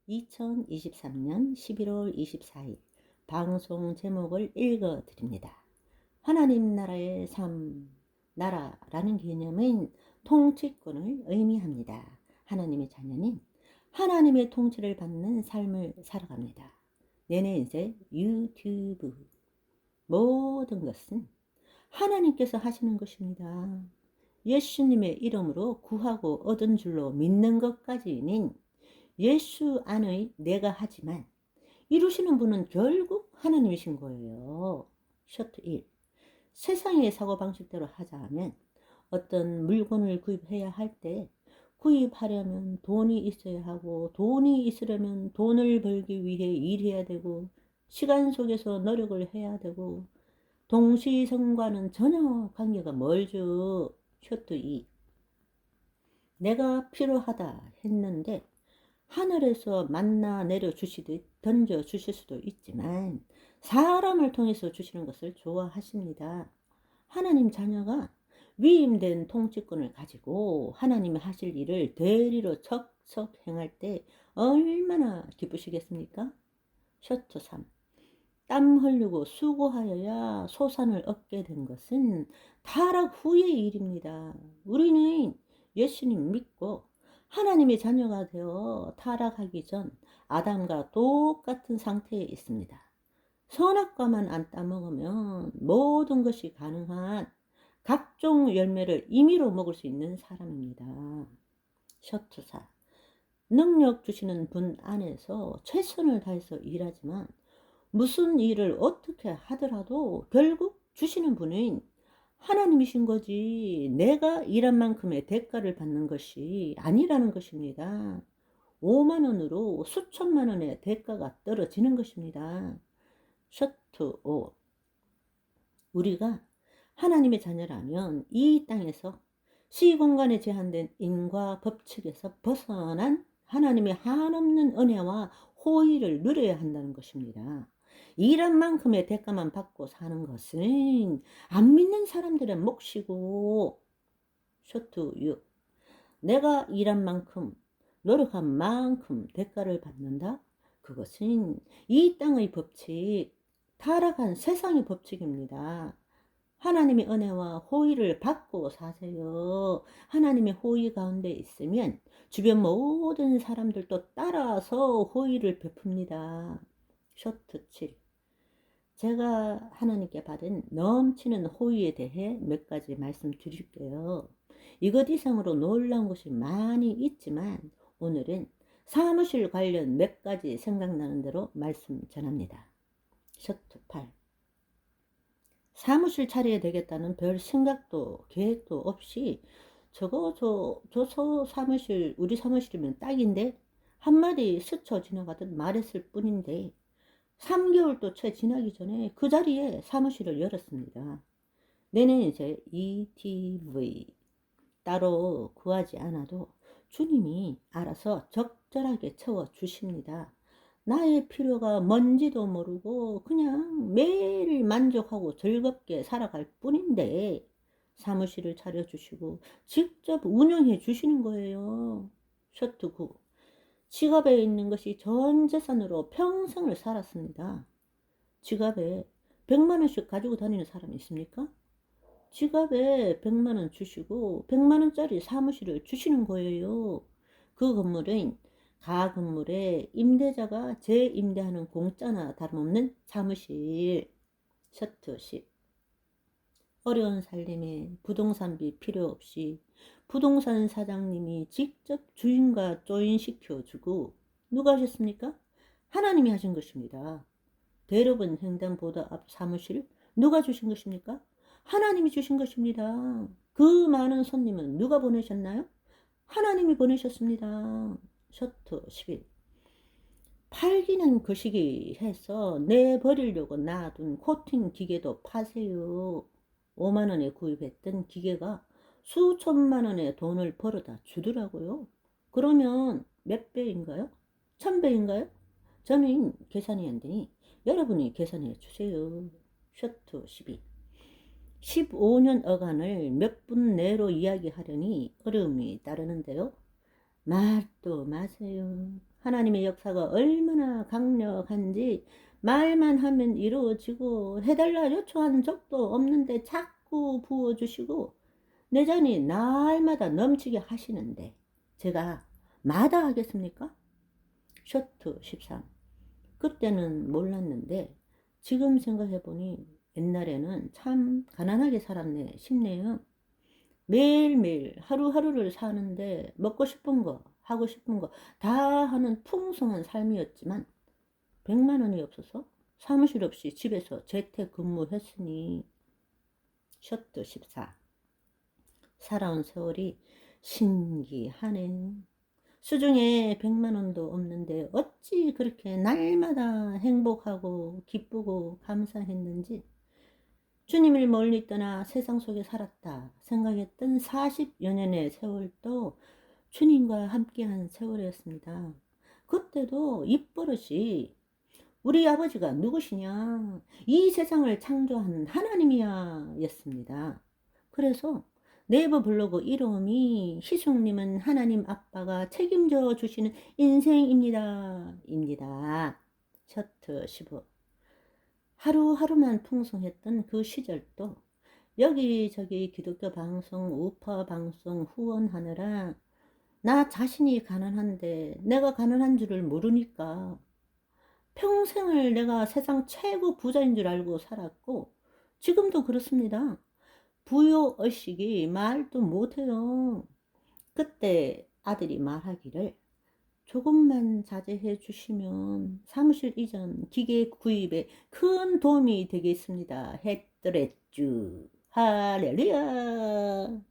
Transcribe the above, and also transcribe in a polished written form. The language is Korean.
2023년 11월 24일 방송 제목을 읽어 드립니다. 하나님 나라의 삶, 나라라는 개념은 통치권을 의미합니다. 하나님의 자녀는 하나님의 통치를 받는 삶을 살아갑니다. 내내 이제 유튜브 모든 것은 하나님께서 하시는 것입니다. 예수님의 이름으로 구하고 얻은 줄로 믿는 것까지는 예수 안의 내가 하지만 이루시는 분은 결국 하나님이신 거예요. 셔트 1. 세상의 사고방식대로 하자 하면 어떤 물건을 구입해야 할 때 구입하려면 돈이 있어야 하고, 돈이 있으려면 돈을 벌기 위해 일해야 되고, 시간 속에서 노력을 해야 되고, 동시성과는 전혀 관계가 멀죠. 셔트 2. 내가 필요하다 했는데 하늘에서 만나 내려 주시듯 던져 주실 수도 있지만 사람을 통해서 주시는 것을 좋아하십니다. 하나님 자녀가 위임된 통치권을 가지고 하나님이 하실 일을 대리로 척척 행할 때 얼마나 기쁘시겠습니까? 셔츠 3. 땀 흘리고 수고하여야 소산을 얻게 된 것은 타락 후의 일입니다. 우리는 예수님 믿고 하나님의 자녀가 되어 타락하기 전 아담과 똑같은 상태에 있습니다. 선악과만 안 따먹으면 모든 것이 가능한 각종 열매를 임의로 먹을 수 있는 사람입니다. 셔츠 4. 능력 주시는 분 안에서 최선을 다해서 일하지만 무슨 일을 어떻게 하더라도 결국 주시는 분은 하나님이신 거지 내가 일한 만큼의 대가를 받는 것이 아니라는 것입니다. 5만 원으로 수천만 원의 대가가 떨어지는 것입니다. 셔트 5. 우리가 하나님의 자녀라면 이 땅에서 시공간에 제한된 인과 법칙에서 벗어난 하나님의 한없는 은혜와 호의를 누려야 한다는 것입니다. 일한 만큼의 대가만 받고 사는 것은 안 믿는 사람들의 몫이고. 셔트 6. 내가 일한 만큼 노력한 만큼 대가를 받는다? 그것은 이 땅의 법칙, 타락한 세상의 법칙입니다. 하나님의 은혜와 호의를 받고 사세요. 하나님의 호의 가운데 있으면 주변 모든 사람들도 따라서 호의를 베풉니다. 셔트 7. 제가 하나님께 받은 넘치는 호의에 대해 몇 가지 말씀드릴게요. 이것 이상으로 놀라운 것이 많이 있지만 오늘은 사무실 관련 몇 가지 생각나는 대로 말씀 전합니다. 셔트 8. 사무실 차려야 되겠다는 별 생각도 계획도 없이 사무실, 우리 사무실이면 딱인데 한마디 스쳐 지나가듯 말했을 뿐인데 3개월도 채 지나기 전에 그 자리에 사무실을 열었습니다. 내년 이제 ETV 따로 구하지 않아도 주님이 알아서 적절하게 채워주십니다. 나의 필요가 뭔지도 모르고 그냥 매일 만족하고 즐겁게 살아갈 뿐인데 사무실을 차려주시고 직접 운영해 주시는 거예요. 셔트 9. 지갑에 있는 것이 전 재산으로 평생을 살았습니다. 지갑에 100만 원씩 가지고 다니는 사람이 있습니까? 지갑에 100만 원 주시고 100만 원짜리 사무실을 주시는 거예요. 그 건물은 가건물에 임대자가 재임대하는 공짜나 다름없는 사무실. 셔트 10. 어려운 살림에 부동산비 필요 없이 부동산 사장님이 직접 주인과 조인시켜주고 누가 하셨습니까? 하나님이 하신 것입니다. 대로변 횡단보도 앞 사무실 누가 주신 것입니까? 하나님이 주신 것입니다. 그 많은 손님은 누가 보내셨나요? 하나님이 보내셨습니다. 셔트 11. 팔기는 거시기 해서 내버리려고 놔둔 코팅 기계도 파세요. 5만 원에 구입했던 기계가 수천만 원의 돈을 벌어다 주더라고요. 그러면 몇 배인가요? 1000배인가요? 저는 계산이 안 되니 여러분이 계산해 주세요. 셔트 12. 15년 어간을 몇 분 내로 이야기하려니 어려움이 따르는데요. 말도 마세요. 하나님의 역사가 얼마나 강력한지 말만 하면 이루어지고 해달라 요청한 적도 없는데 자꾸 부어주시고 내 잔이 날마다 넘치게 하시는데 제가 마다하겠습니까? 쇼트 13. 그때는 몰랐는데 지금 생각해보니 옛날에는 참 가난하게 살았네 싶네요. 매일매일 하루하루를 사는데 먹고 싶은 거 하고 싶은 거 다 하는 풍성한 삶이었지만 100만 원이 없어서 사무실 없이 집에서 재택근무했으니 쇼트 14. 살아온 세월이 신기하네. 수중에 100만 원도 없는데 어찌 그렇게 날마다 행복하고 기쁘고 감사했는지 주님을 멀리 떠나 세상 속에 살았다 생각했던 40여 년의 세월도 주님과 함께한 세월이었습니다. 그때도 입버릇이 우리 아버지가 누구시냐? 이 세상을 창조한 하나님이야 였습니다. 그래서 네이버 블로그 이름이 희숙님은 하나님 아빠가 책임져 주시는 인생입니다. 입니다. 셔트 15. 하루하루만 풍성했던 그 시절도 여기저기 기독교 방송, 우파 방송 후원하느라 나 자신이 가난한데 내가 가난한 줄을 모르니까 평생을 내가 세상 최고 부자인 줄 알고 살았고 지금도 그렇습니다. 부여의식이 말도 못해요. 그때 아들이 말하기를 조금만 자제해 주시면 사무실 이전 기계 구입에 큰 도움이 되겠습니다 했더랬쥬. 할렐루야.